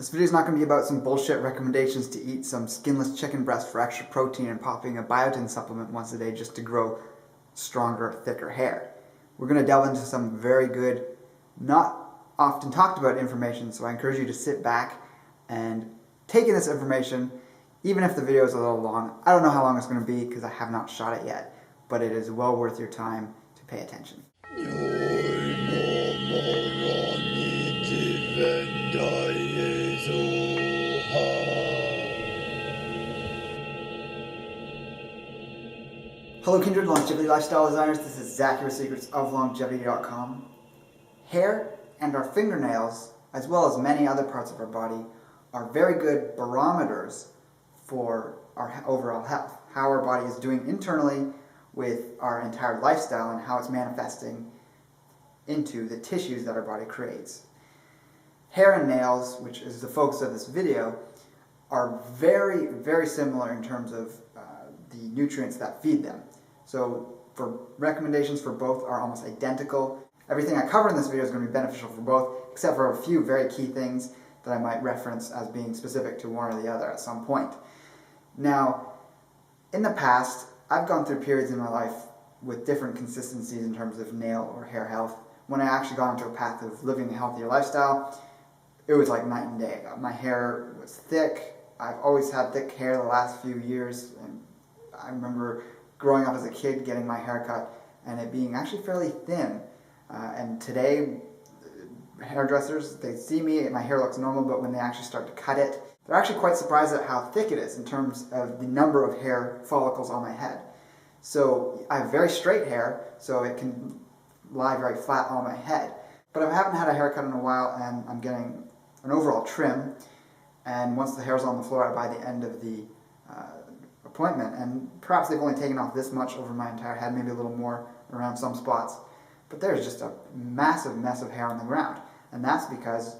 This video is not going to be about some bullshit recommendations to eat some skinless chicken breast for extra protein and popping a biotin supplement once a day just to grow stronger, thicker hair. We're going to delve into some very good, not often talked about information, so I encourage you to sit back and take in this information, even if the video is a little long. I don't know how long it's going to be because I have not shot it yet, but it is well worth your time to pay attention. Hello kindred longevity lifestyle designers, this is Zach, your secrets of longevity.com. Hair and our fingernails, as well as many other parts of our body, are very good barometers for our overall health. How our body is doing internally with our entire lifestyle and how it's manifesting into the tissues that our body creates. Hair and nails, which is the focus of this video, are very, very similar in terms of the nutrients that feed them. So for recommendations for both are almost identical. Everything I cover in this video is going to be beneficial for both, except for a few very key things that I might reference as being specific to one or the other at some point. Now, in the past, I've gone through periods in my life with different consistencies in terms of nail or hair health. When I actually got into a path of living a healthier lifestyle, it was like night and day. My hair was thick. I've always had thick hair the last few years, and I remember growing up as a kid getting my hair cut and it being actually fairly thin. And today, hairdressers, they see me, my hair looks normal, but when they actually start to cut it, they're actually quite surprised at how thick it is in terms of the number of hair follicles on my head. So I have very straight hair, so it can lie very flat on my head. But I haven't had a haircut in a while, and I'm getting an overall trim. And once the hair's on the floor, by the end of the appointment, and perhaps they've only taken off this much over my entire head, maybe a little more around some spots, but there's just a massive mess of hair on the ground. And that's because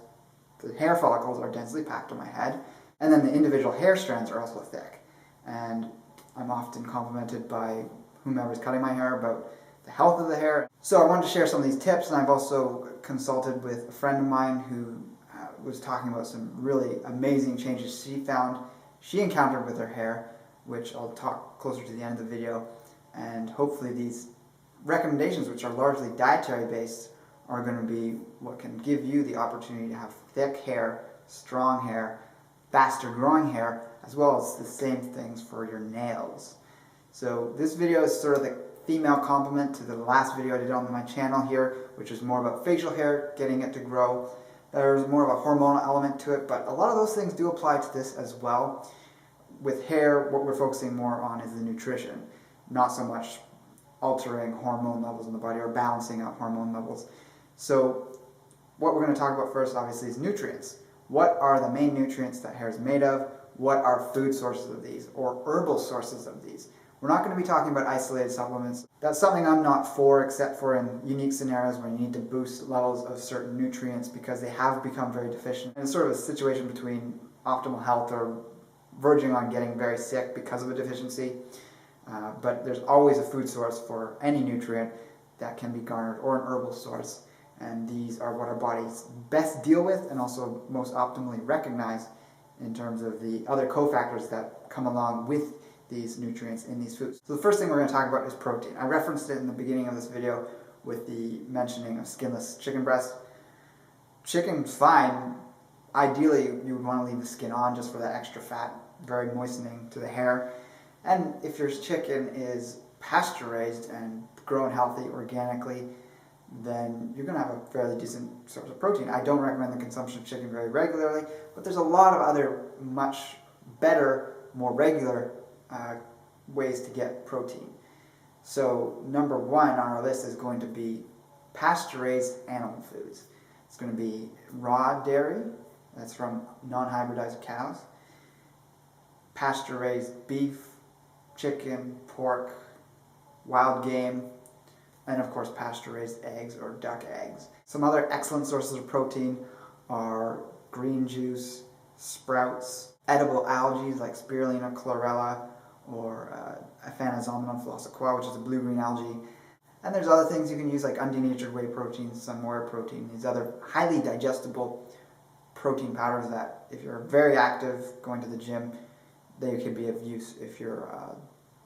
the hair follicles are densely packed on my head, and then the individual hair strands are also thick. And I'm often complimented by whomever's cutting my hair about the health of the hair. So I wanted to share some of these tips, and I've also consulted with a friend of mine who was talking about some really amazing changes she encountered with her hair, which I'll talk closer to the end of the video. And hopefully these recommendations, which are largely dietary based, are going to be what can give you the opportunity to have thick hair, strong hair, faster growing hair, as well as the same things for your nails. So this video is sort of the female complement to the last video I did on my channel here, which is more about facial hair, getting it to grow. There's more of a hormonal element to it, but a lot of those things do apply to this as well. With hair, what we're focusing more on is the nutrition, not so much altering hormone levels in the body or balancing out hormone levels. So what we're going to talk about first, obviously, is nutrients. What are the main nutrients that hair is made of? What are food sources of these, or herbal sources of these? We're not going to be talking about isolated supplements. That's something I'm not for, except for in unique scenarios where you need to boost levels of certain nutrients because they have become very deficient. And it's sort of a situation between optimal health or verging on getting very sick because of a deficiency. But there's always a food source for any nutrient that can be garnered, or an herbal source. And these are what our bodies best deal with and also most optimally recognize in terms of the other cofactors that come along with these nutrients in these foods. So the first thing we're going to talk about is protein. I referenced it in the beginning of this video with the mentioning of skinless chicken breast. Chicken's fine. Ideally, you would want to leave the skin on just for that extra fat, very moistening to the hair. And if your chicken is pasture-raised and grown healthy organically, then you're going to have a fairly decent source of protein. I don't recommend the consumption of chicken very regularly, but there's a lot of other much better, more regular ways to get protein. So number one on our list is going to be pasture-raised animal foods. It's going to be raw dairy, that's from non-hybridized cows, pasture-raised beef, chicken, pork, wild game, and of course pasture-raised eggs or duck eggs. Some other excellent sources of protein are green juice, sprouts, edible algae like spirulina, chlorella, or Aphanizomenon philosophica, which is a blue-green algae. And there's other things you can use like undenatured whey protein, some whey protein, these other highly digestible protein powders that, if you're very active going to the gym, they could be of use if you're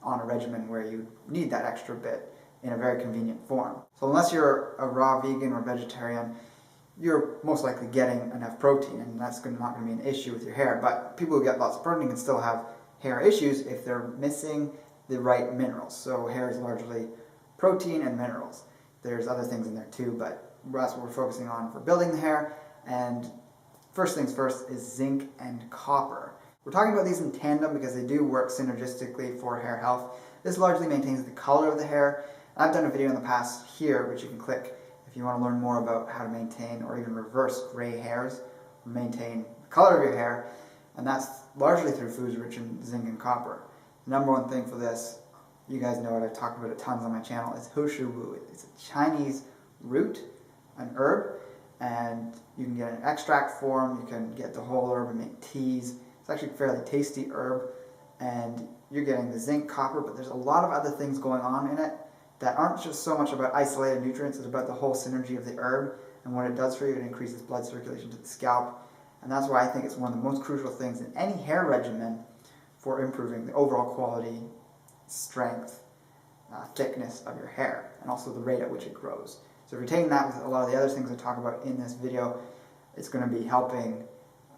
on a regimen where you need that extra bit in a very convenient form. So unless you're a raw vegan or vegetarian, you're most likely getting enough protein, and that's not going to be an issue with your hair. But people who get lots of protein can still have hair issues if they're missing the right minerals. So hair is largely protein and minerals. There's other things in there too, but that's what we're focusing on for building the hair. And first things first is zinc and copper. We're talking about these in tandem because they do work synergistically for hair health. This largely maintains the color of the hair. I've done a video in the past here, which you can click if you want to learn more about how to maintain or even reverse gray hairs, or maintain the color of your hair, and that's largely through foods rich in zinc and copper. The number one thing for this, you guys know it, I've talked about it tons on my channel, is he shou wu. It's a Chinese root, an herb, and you can get an extract form, you can get the whole herb and make teas. It's actually a fairly tasty herb, and you're getting the zinc, copper, but there's a lot of other things going on in it that aren't just so much about isolated nutrients, it's about the whole synergy of the herb and what it does for you. It increases blood circulation to the scalp, and that's why I think it's one of the most crucial things in any hair regimen for improving the overall quality, strength, thickness of your hair, and also the rate at which it grows. So if you're taking that with a lot of the other things I talk about in this video, it's going to be helping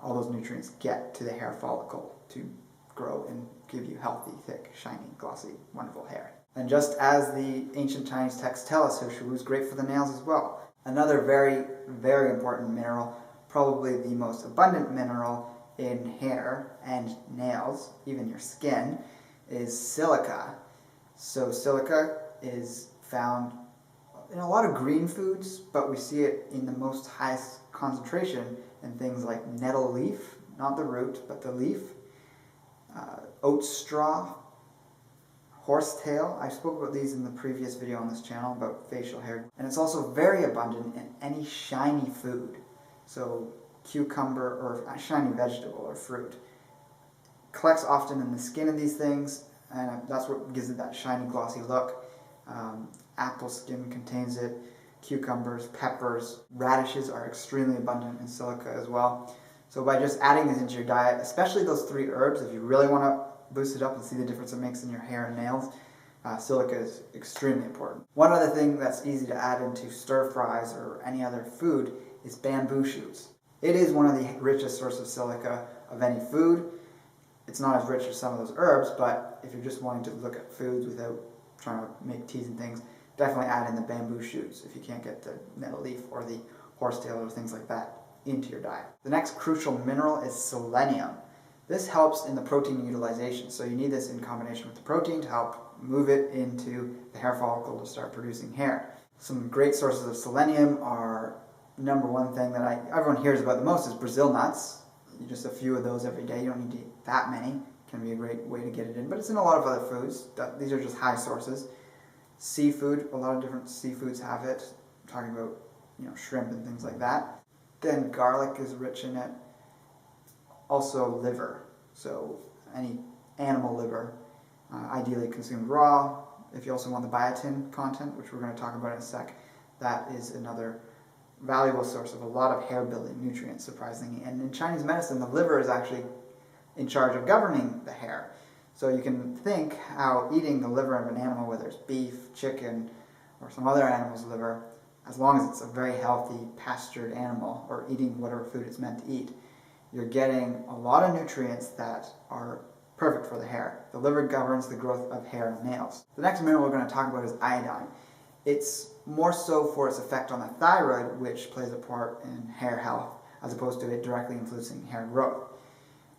all those nutrients get to the hair follicle to grow and give you healthy, thick, shiny, glossy, wonderful hair. And just as the ancient Chinese texts tell us, he shou wu is great for the nails as well. Another very, very important mineral, probably the most abundant mineral in hair and nails, even your skin, is silica. So silica is found in a lot of green foods, but we see it in the most highest concentration in things like nettle leaf, not the root, but the leaf, oat straw, horsetail. I spoke about these in the previous video on this channel about facial hair. And it's also very abundant in any shiny food. So cucumber or a shiny vegetable or fruit. Collects often in the skin of these things, and that's what gives it that shiny, glossy look. Apple skin contains it. Cucumbers, peppers, radishes are extremely abundant in silica as well. So by just adding these into your diet, especially those 3 herbs, if you really want to boost it up and see the difference it makes in your hair and nails, silica is extremely important. One other thing that's easy to add into stir fries or any other food is bamboo shoots. It is one of the richest sources of silica of any food. It's not as rich as some of those herbs, but if you're just wanting to look at foods without trying to make teas and things, definitely add in the bamboo shoots if you can't get the nettle leaf or the horsetail or things like that into your diet. The next crucial mineral is selenium. This helps in the protein utilization, so you need this in combination with the protein to help move it into the hair follicle to start producing hair. Some great sources of selenium are, number one thing that everyone hears about the most is Brazil nuts. Just a few of those every day. You don't need to eat that many. Can be a great way to get it in, but it's in a lot of other foods. These are just high sources. Seafood, a lot of different seafoods have it. I'm talking about, shrimp and things like that. Then garlic is rich in it. Also liver, so any animal liver, ideally consumed raw. If you also want the biotin content, which we're going to talk about in a sec, that is another valuable source of a lot of hair building nutrients, surprisingly. And in Chinese medicine, the liver is actually in charge of governing the hair. So you can think how eating the liver of an animal, whether it's beef, chicken, or some other animal's liver, as long as it's a very healthy pastured animal, or eating whatever food it's meant to eat, you're getting a lot of nutrients that are perfect for the hair. The liver governs the growth of hair and nails. The next mineral we're going to talk about is iodine. It's more so for its effect on the thyroid, which plays a part in hair health, as opposed to it directly influencing hair growth.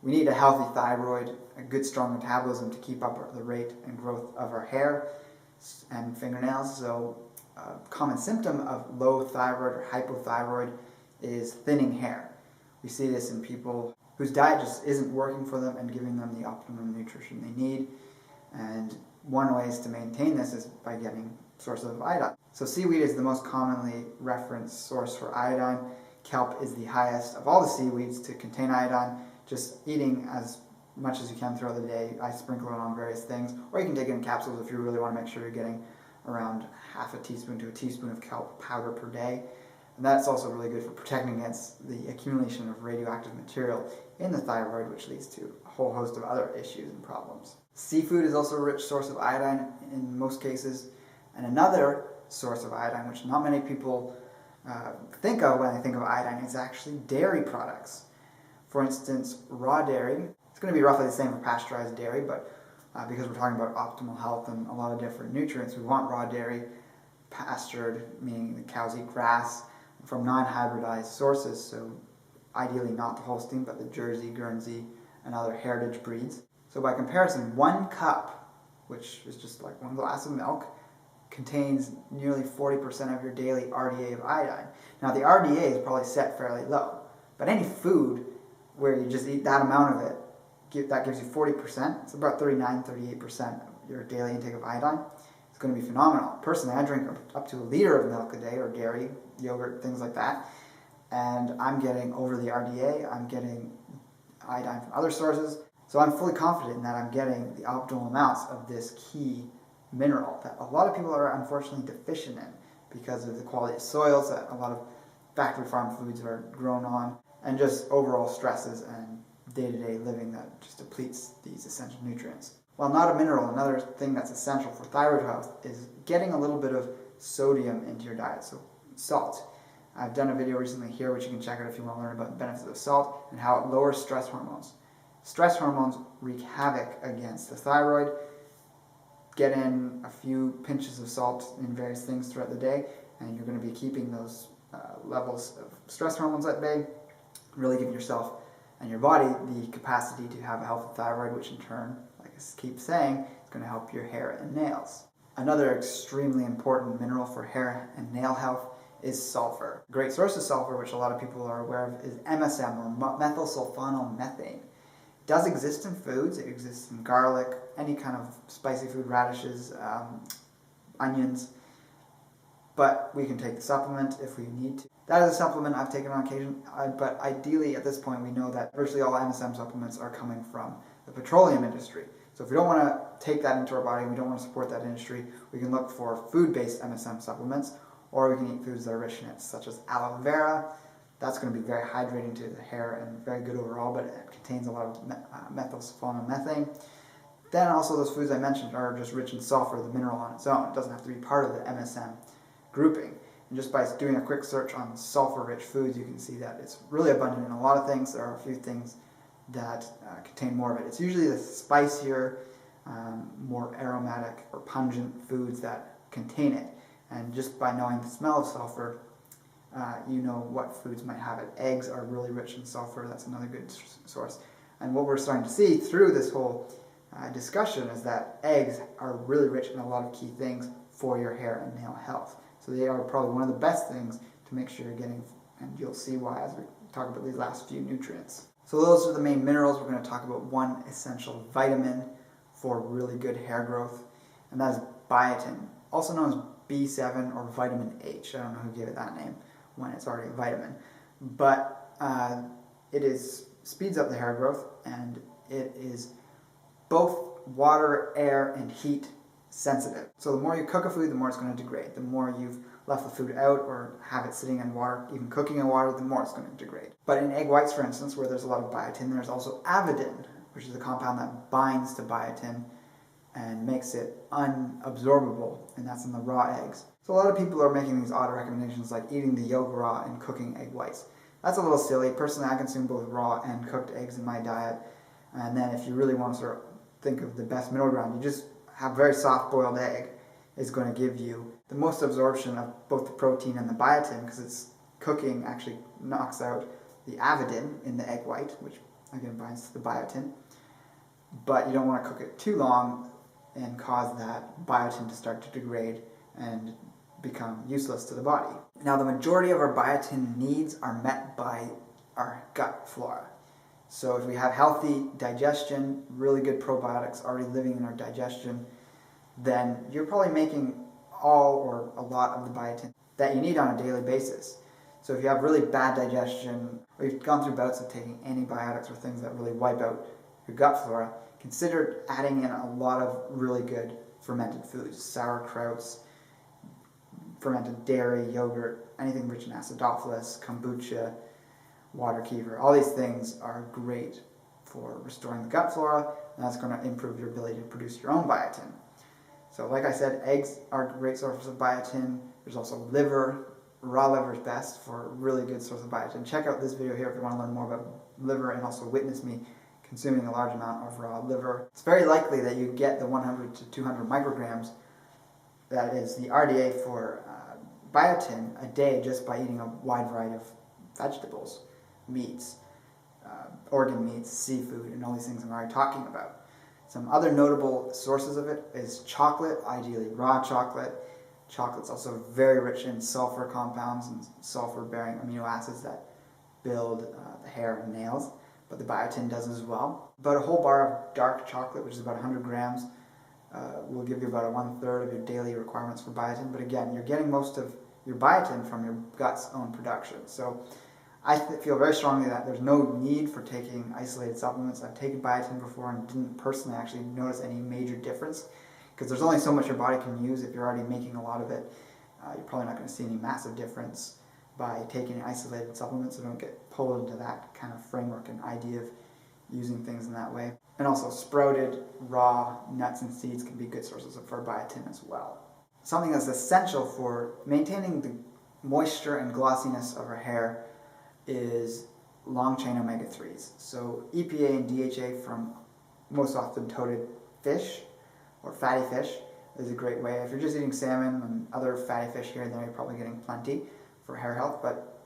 We need a healthy thyroid, a good strong metabolism to keep up the rate and growth of our hair and fingernails. So a common symptom of low thyroid or hypothyroid is thinning hair. We see this in people whose diet just isn't working for them and giving them the optimum nutrition they need. And one way is to maintain this is by getting sources of iodine. So seaweed is the most commonly referenced source for iodine. Kelp is the highest of all the seaweeds to contain iodine. Just eating as much as you can throughout the day. I sprinkle it on various things, or you can take it in capsules if you really want to make sure you're getting around half a teaspoon to a teaspoon of kelp powder per day. And that's also really good for protecting against the accumulation of radioactive material in the thyroid, which leads to a whole host of other issues and problems. Seafood is also a rich source of iodine in most cases. And another source of iodine, which not many people think of when they think of iodine, is actually dairy products. For instance, raw dairy. It's going to be roughly the same for pasteurized dairy, but because we're talking about optimal health and a lot of different nutrients, we want raw dairy pastured, meaning the cows eat grass, from non-hybridized sources, so ideally not the Holstein, but the Jersey, Guernsey, and other heritage breeds. So by comparison, 1 cup, which is just like 1 glass of milk, contains nearly 40% of your daily RDA of iodine. Now the RDA is probably set fairly low, but any food where you just eat that amount of it, that gives you 40%, it's about 39-38% of your daily intake of iodine. It's going to be phenomenal. Personally, I drink up to 1 liter of milk a day, or dairy, yogurt, things like that, and I'm getting over the RDA, I'm getting iodine from other sources, so I'm fully confident that I'm getting the optimal amounts of this key mineral that a lot of people are unfortunately deficient in because of the quality of soils that a lot of factory farm foods are grown on, and just overall stresses and day-to-day living that just depletes these essential nutrients. While not a mineral, another thing that's essential for thyroid health is getting a little bit of sodium into your diet, so salt. I've done a video recently here which you can check out if you want to learn about the benefits of salt and how it lowers stress hormones. Stress hormones wreak havoc against the thyroid. Get in a few pinches of salt in various things throughout the day, and you're going to be keeping those levels of stress hormones at bay, really giving yourself and your body the capacity to have a healthy thyroid, which in turn, like I keep saying, is going to help your hair and nails. Another extremely important mineral for hair and nail health is sulfur. A great source of sulfur, which a lot of people are aware of, is MSM, or methylsulfonylmethane. It does exist in foods. It exists in garlic, any kind of spicy food, radishes, onions, but we can take the supplement if we need to. That is a supplement I've taken on occasion, but ideally at this point we know that virtually all MSM supplements are coming from the petroleum industry. So if we don't want to take that into our body, we don't want to support that industry, we can look for food-based MSM supplements, or we can eat foods that are rich in it, such as aloe vera. That's going to be very hydrating to the hair and very good overall, but it contains a lot of methylsulfonylmethane. Then also those foods I mentioned are just rich in sulfur, the mineral on its own. It doesn't have to be part of the MSM grouping. And just by doing a quick search on sulfur-rich foods, you can see that it's really abundant in a lot of things. There are a few things that contain more of it. It's usually the spicier, more aromatic or pungent foods that contain it. And just by knowing the smell of sulfur, you know what foods might have it. Eggs are really rich in sulfur. That's another good source. And what we're starting to see through this whole discussion is that eggs are really rich in a lot of key things for your hair and nail health. So they are probably one of the best things to make sure you're getting, and you'll see why as we talk about these last few nutrients. So those are the main minerals. We're going to talk about one essential vitamin for really good hair growth, and that is biotin, also known as B7 or vitamin H. I don't know who gave it that name when it's already a vitamin, but it speeds up the hair growth, and it is both water, air, and heat sensitive. So the more you cook a food, the more it's going to degrade. The more you've left the food out or have it sitting in water, even cooking in water, the more it's going to degrade. But in egg whites, for instance, where there's a lot of biotin, there's also avidin, which is a compound that binds to biotin and makes it unabsorbable, and that's in the raw eggs. So a lot of people are making these odd recommendations like eating the yolk raw and cooking egg whites. That's a little silly. Personally, I consume both raw and cooked eggs in my diet, and then if you really want to sort of think of the best middle ground, you just have a very soft boiled egg is going to give you the most absorption of both the protein and the biotin, because it's cooking actually knocks out the avidin in the egg white, which again binds to the biotin, but you don't want to cook it too long and cause that biotin to start to degrade and become useless to the body. Now, the majority of our biotin needs are met by our gut flora. So if we have healthy digestion, really good probiotics already living in our digestion, then you're probably making all or a lot of the biotin that you need on a daily basis. So if you have really bad digestion, or you've gone through bouts of taking antibiotics or things that really wipe out your gut flora, consider adding in a lot of really good fermented foods, sauerkrauts, fermented dairy, yogurt, anything rich in acidophilus, kombucha, water kefir. All these things are great for restoring the gut flora, and that's going to improve your ability to produce your own biotin. So like I said, eggs are a great source of biotin. There's also liver. Raw liver is best for a really good source of biotin. Check out this video here if you want to learn more about liver and also witness me consuming a large amount of raw liver. It's very likely that you get the 100 to 200 micrograms, that is the RDA for biotin, a day just by eating a wide variety of vegetables, meats, organ meats, seafood, and all these things I'm already talking about. Some other notable sources of it is chocolate, ideally raw chocolate. Chocolate's also very rich in sulfur compounds and sulfur-bearing amino acids that build the hair and nails, but the biotin does as well. About a whole bar of dark chocolate, which is about 100 grams, will give you about 1/3 of your daily requirements for biotin. But again, you're getting most of your biotin from your gut's own production. So I feel very strongly that there's no need for taking isolated supplements. I've taken biotin before and didn't personally actually notice any major difference, because there's only so much your body can use. If you're already making a lot of it, you're probably not going to see any massive difference by taking isolated supplements, so don't get pulled into that kind of framework and idea of using things in that way. And also sprouted raw nuts and seeds can be good sources for biotin as well. Something that's essential for maintaining the moisture and glossiness of our hair is long-chain omega-3s. So EPA and DHA from most often toted fish or fatty fish is a great way. If you're just eating salmon and other fatty fish here and there, you're probably getting plenty for hair health, but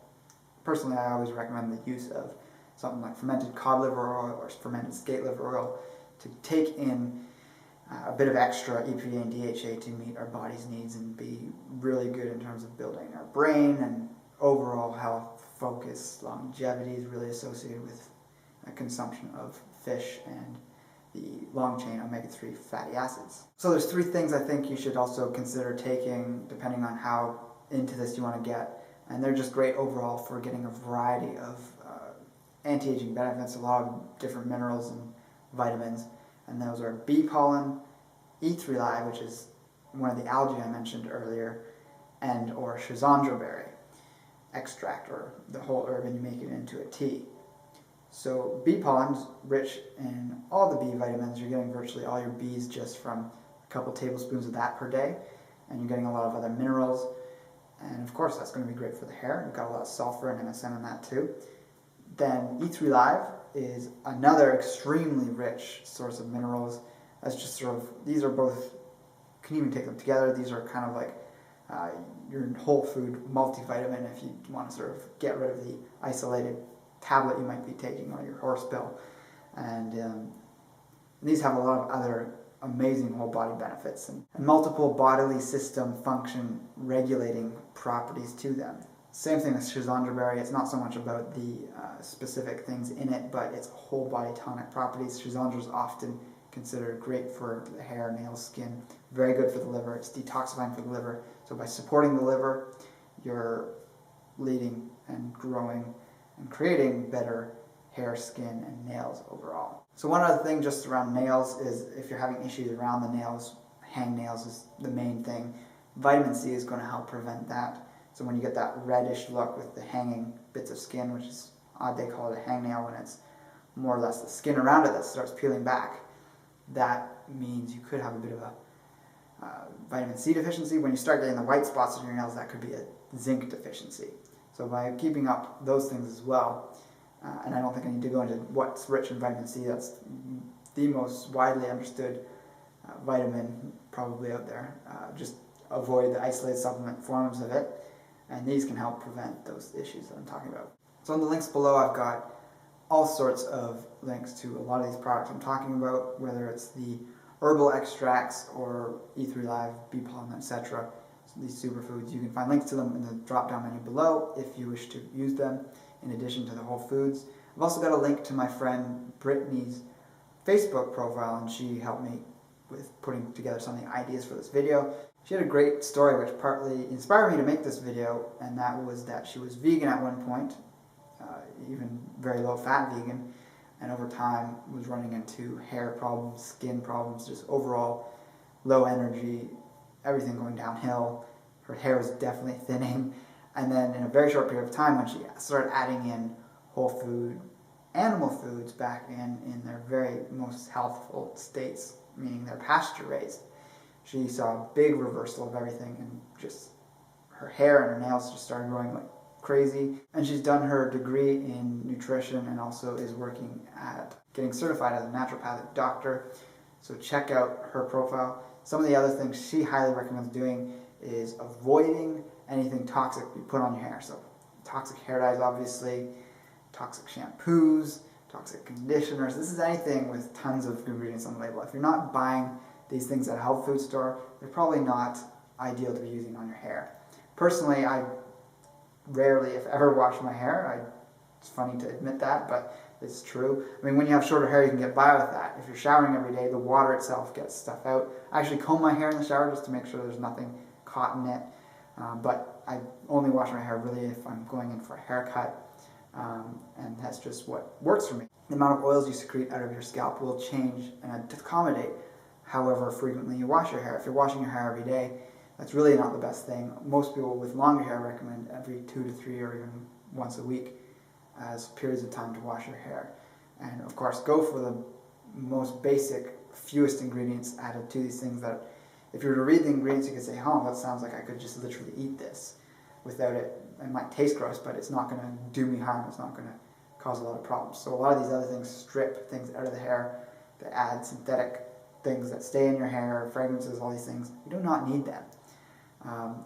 personally I always recommend the use of something like fermented cod liver oil or fermented skate liver oil to take in a bit of extra EPA and DHA to meet our body's needs and be really good in terms of building our brain and overall health, focus. Longevity is really associated with consumption of fish and the long-chain omega-3 fatty acids. So there's 3 things I think you should also consider taking depending on how into this you want to get, and they're just great overall for getting a variety of anti-aging benefits, a lot of different minerals and vitamins, and those are bee pollen, E3 live, which is one of the algae I mentioned earlier, and or schizandra berry extract, or the whole herb, and you make it into a tea. So bee pollen's rich in all the B vitamins. You're getting virtually all your B's just from a couple tablespoons of that per day, and you're getting a lot of other minerals, and of course that's going to be great for the hair. You've got a lot of sulfur and MSM in that too. Then E3 live is another extremely rich source of minerals. That's just sort of, these are both, can even take them together. These are kind of like your whole food multivitamin if you want to sort of get rid of the isolated tablet you might be taking or your horse pill. And these have a lot of other amazing whole body benefits and multiple bodily system function regulating properties to them. Same thing with schizandra berry. It's not so much about the specific things in it, but its whole body tonic properties. Schizandra is often considered great for the hair, nails, skin, very good for the liver. It's detoxifying for the liver. So by supporting the liver, you're leading and growing and creating better hair, skin, and nails overall. So one other thing just around nails is if you're having issues around the nails, hangnails is the main thing. Vitamin C is going to help prevent that. So when you get that reddish look with the hanging bits of skin, which is odd they call it a hangnail when it's more or less the skin around it that starts peeling back, that means you could have a bit of a vitamin C deficiency. When you start getting the white spots on your nails, that could be a zinc deficiency. So by keeping up those things as well, and I don't think I need to go into what's rich in vitamin C, that's the most widely understood vitamin probably out there. Just avoid the isolated supplement forms of it, and these can help prevent those issues that I'm talking about. So in the links below I've got all sorts of links to a lot of these products I'm talking about, whether it's the herbal extracts or E3 live, bee pollen, etc. So these superfoods, you can find links to them in the drop down menu below if you wish to use them in addition to the whole foods. I've also got a link to my friend Brittany's Facebook profile, and she helped me with putting together some of the ideas for this video. She had a great story which partly inspired me to make this video, and that was that she was vegan at one point, even very low fat vegan, and over time was running into hair problems, skin problems, just overall low energy, everything going downhill, her hair was definitely thinning. And then in a very short period of time, when she started adding in whole food, animal foods back in their very most healthful states, meaning they're pasture raised, she saw a big reversal of everything, and just her hair and her nails just started growing like crazy. And she's done her degree in nutrition and also is working at getting certified as a naturopathic doctor. So check out her profile. Some of the other things she highly recommends doing is avoiding anything toxic you put on your hair. So toxic hair dyes, obviously, toxic shampoos, toxic conditioners. This is anything with tons of ingredients on the label. If you're not buying these things at a health food store, they're probably not ideal to be using on your hair. Personally, I rarely, if ever, wash my hair. It's funny to admit that, but it's true. I mean, when you have shorter hair, you can get by with that. If you're showering every day, the water itself gets stuff out. I actually comb my hair in the shower just to make sure there's nothing caught in it. But I only wash my hair really if I'm going in for a haircut. And that's just what works for me. The amount of oils you secrete out of your scalp will change and to accommodate however frequently you wash your hair. If you're washing your hair every day, that's really not the best thing. Most people with longer hair recommend every 2 to 3 or even once a week as periods of time to wash your hair. And of course, go for the most basic, fewest ingredients added to these things that if you were to read the ingredients, you could say, oh, that sounds like I could just literally eat this without it. It might taste gross, but it's not going to do me harm. It's not going to cause a lot of problems. So a lot of these other things strip things out of the hair. They add synthetic things that stay in your hair, fragrances, all these things. You do not need them.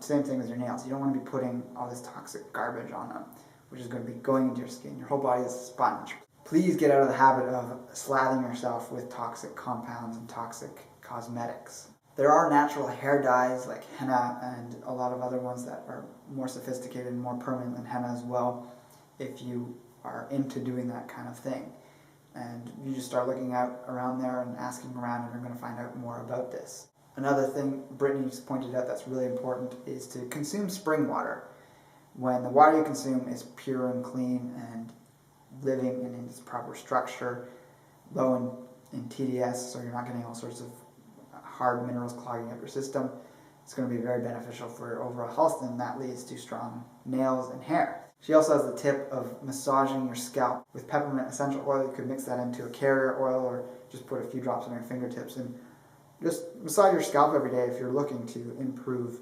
Same thing with your nails. You don't want to be putting all this toxic garbage on them, which is going to be going into your skin. Your whole body is a sponge. Please get out of the habit of slathering yourself with toxic compounds and toxic cosmetics. There are natural hair dyes like henna and a lot of other ones that are more sophisticated and more permanent than henna as well, if you are into doing that kind of thing. And you just start looking out around there and asking around, and you're going to find out more about this. Another thing Brittany just pointed out that's really important is to consume spring water. When the water you consume is pure and clean and living in its proper structure, low in TDS, so you're not getting all sorts of hard minerals clogging up your system, it's going to be very beneficial for your overall health, and that leads to strong nails and hair. She also has the tip of massaging your scalp with peppermint essential oil. You could mix that into a carrier oil or just put a few drops on your fingertips and just massage your scalp every day if you're looking to improve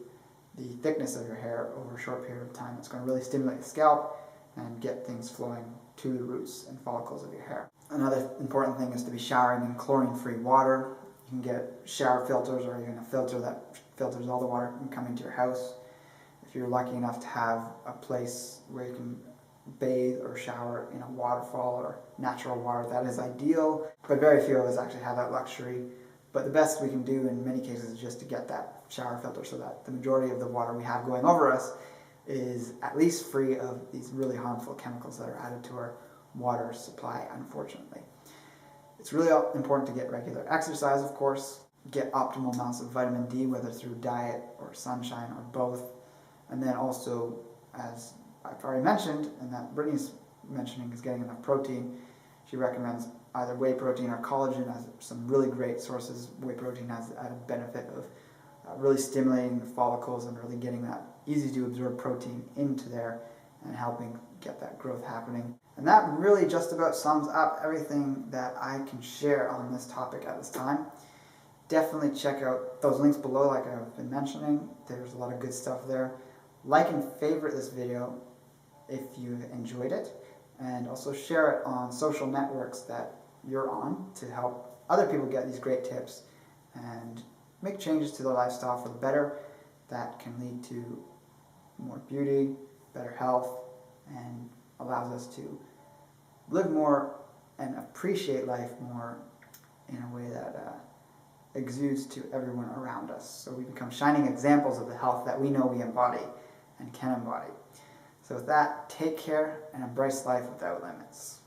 the thickness of your hair over a short period of time. It's going to really stimulate the scalp and get things flowing to the roots and follicles of your hair. Another important thing is to be showering in chlorine-free water. You can get shower filters or even a filter that filters all the water that can come into your house. If you're lucky enough to have a place where you can bathe or shower in a waterfall or natural water, that is ideal, but very few of us actually have that luxury. But the best we can do in many cases is just to get that shower filter so that the majority of the water we have going over us is at least free of these really harmful chemicals that are added to our water supply, unfortunately. It's really important to get regular exercise, of course, get optimal amounts of vitamin D, whether through diet or sunshine or both. And then also, as I've already mentioned, and that Brittany's mentioning, is getting enough protein. She recommends either whey protein or collagen as some really great sources. Whey protein has the added benefit of really stimulating the follicles and really getting that easy to absorb protein into there and helping get that growth happening. And that really just about sums up everything that I can share on this topic at this time. Definitely check out those links below like I've been mentioning. There's a lot of good stuff there. Like and favorite this video if you enjoyed it, and also share it on social networks that you're on to help other people get these great tips and make changes to their lifestyle for the better that can lead to more beauty, better health, and allows us to live more and appreciate life more in a way that exudes to everyone around us. So we become shining examples of the health that we know we embody and can embody. So with that, take care and embrace life without limits.